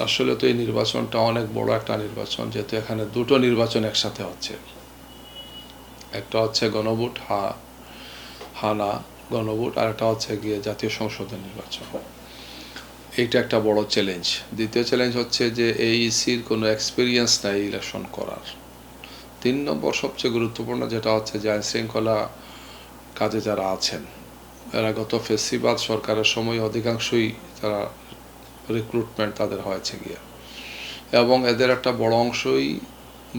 আসলে তো এই নির্বাচনটা অনেক বড় একটা নির্বাচন, যেহেতু এখানে দুটো নির্বাচন একসাথে হচ্ছে। একটা হচ্ছে গণভোট, হানা গণভোট, আর একটা হচ্ছে গিয়ে জাতীয় সংসদের নির্বাচন। এইটা একটা বড় চ্যালেঞ্জ। দ্বিতীয় চ্যালেঞ্জ হচ্ছে যে এইসির কোনো এক্সপিরিয়েন্স নাই ইলেকশন করার। 3 নম্বর সবচেয়ে গুরুত্বপূর্ণ যেটা হচ্ছে যে আইনশৃঙ্খলা কাজে যারা আছেন, এরা গত ফেসিবাদ সরকারের সময় অধিকাংশই তারা রিক্রুটমেন্ট তাদের হয়েছে গিয়া, এবং এদের একটা বড় অংশই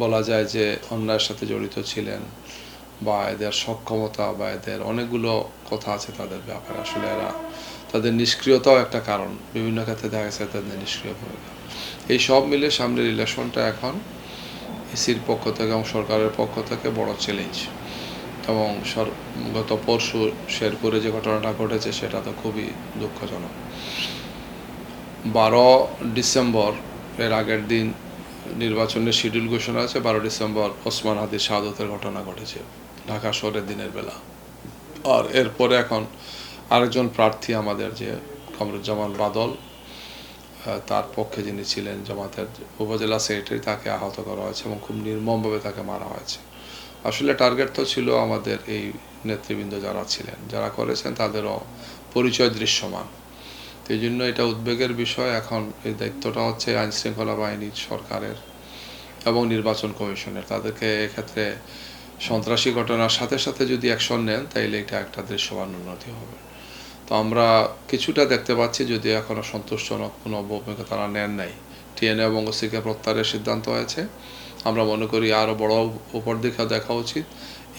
বলা যায় যে অন্যায়ের সাথে জড়িত ছিলেন, বা এদের সক্ষমতা বা এদের অনেকগুলো কথা আছে তাদের ব্যাপারে। আসলে এরা তাদের নিষ্ক্রিয়তাও একটা কারণ, বিভিন্ন ক্ষেত্রে দেখা গেছে তাদের নিষ্ক্রিয় ভূমিকা। এই সব মিলে সামনের ইলেকশনটা এখন ইসির পক্ষ থেকে এবং সরকারের পক্ষ থেকে বড় চ্যালেঞ্জ। এবং গত পরশু শেরপুরে যে ঘটনাটা ঘটেছে সেটা তো খুবই দুঃখজনক। 12 ডিসেম্বর এর আগের দিন নির্বাচনের শিডিউল ঘোষণা আছে। 12 ডিসেম্বর ওসমান হাদির শাহাদতের ঘটনা ঘটেছে ঢাকা শহরের দিনের বেলা। আর এরপরে এখন আরেকজন প্রার্থী আমাদের যে কামরুজ্জামান বাদল, তার পক্ষে যিনি ছিলেন জামাতের উপজেলা সেক্রেটারি, তাকে আহত করা হয়েছে এবং খুব নির্মমভাবে তাকে মারা হয়েছে। আসলে টার্গেট তো ছিল আমাদের এই নেতৃবৃন্দ যারা ছিলেন, যারা করেছেন তাদেরও পরিচয় দৃশ্যমান। তো এই জন্য এটা উদ্বেগের বিষয়। এখন এই দায়িত্বটা হচ্ছে আইনশৃঙ্খলা বাহিনীর, সরকারের এবং নির্বাচন কমিশনের। তাদেরকে এক্ষেত্রে সন্ত্রাসী ঘটনার সাথে সাথে যদি অ্যাকশন নেন তাইলে এটা একটা দৃশ্যমান উন্নতি হবে। তো আমরা কিছুটা দেখতে পাচ্ছি, যদি এখনও সন্তোষজনক কোনো ভূমিকা তারা নেন নাই। টিএনএ এবং ওসিকে প্রত্যাহারের সিদ্ধান্ত হয়েছে। আমরা মনে করি আরও বড় উপর দিকে দেখা উচিত।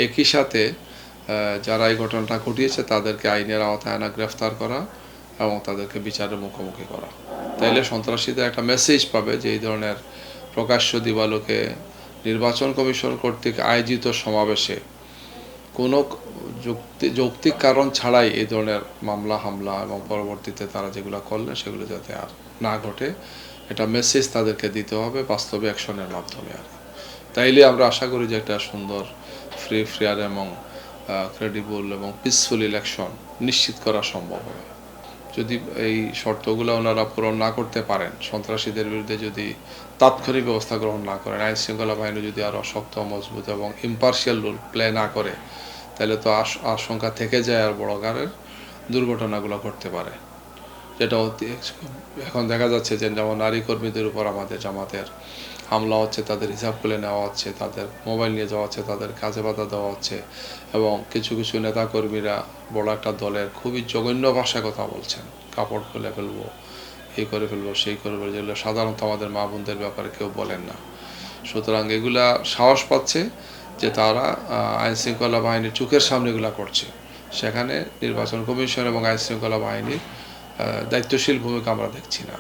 একই সাথে যারা এই ঘটনাটা ঘটিয়েছে তাদেরকে আইনের আওতায় আনা, গ্রেফতার করা এবং তাদেরকে বিচারের মুখোমুখি করা। তাইলে সন্ত্রাসীদের একটা মেসেজ পাবে যে এই ধরনের প্রকাশ্য দিবালোকে নির্বাচন কমিশন কর্তৃক আয়োজিত সমাবেশে কোনো যৌক্তিক কারণ ছাড়াই এই ধরনের মামলা হামলা এবং পরবর্তীতে তারা যেগুলো করলেন সেগুলো যাতে আর না ঘটে, এটা মেসেজ তাদেরকে দিতে হবে বাস্তবে অ্যাকশনের মাধ্যমে। আর তাইলে আমরা আশা করি যে একটা সুন্দর ফ্রি ফেয়ার এবং ক্রেডিবল এবং পিসফুল ইলেকশন নিশ্চিত করা সম্ভব হবে। যদি এই শর্তগুলো ওনারা পূরণ না করতে পারেন, সন্ত্রাসীদের বিরুদ্ধে যদি তাৎক্ষণিক ব্যবস্থা গ্রহণ না করেন, আইন শৃঙ্খলা বাহিনী যদি আরও শক্ত, মজবুত এবং ইম্পার্শিয়াল রুল প্লে না করে, তাহলে তো আশঙ্কা থেকে যায় আর বড় আকারের দুর্ঘটনাগুলো ঘটতে পারে। যেটা এখন দেখা যাচ্ছে যে যেমন নারী কর্মীদের উপর আমাদের জামাতের হামলা হচ্ছে, তাদের হিসাব খুলে নেওয়া হচ্ছে, তাদের মোবাইল নিয়ে যাওয়া হচ্ছে, তাদের কাজে বাধা দেওয়া হচ্ছে, এবং কিছু কিছু নেতাকর্মীরা বড় একটা দলের খুবই জঘন্য ভাষায় কথা বলছেন, কাপড় খুলে ফেলবো, এই করে ফেলবো, সেই করে ফেলবো, যেগুলো সাধারণত আমাদের মা বোনদের ব্যাপারে কেউ বলেন না। সুতরাং এগুলা সাহস পাচ্ছে যে তারা আইনশৃঙ্খলা বাহিনীর চোখের সামনে এগুলা করছে। সেখানে নির্বাচন কমিশন এবং আইনশৃঙ্খলা বাহিনীর দায়িত্বশীল ভূমিকা আমরা দেখছি না।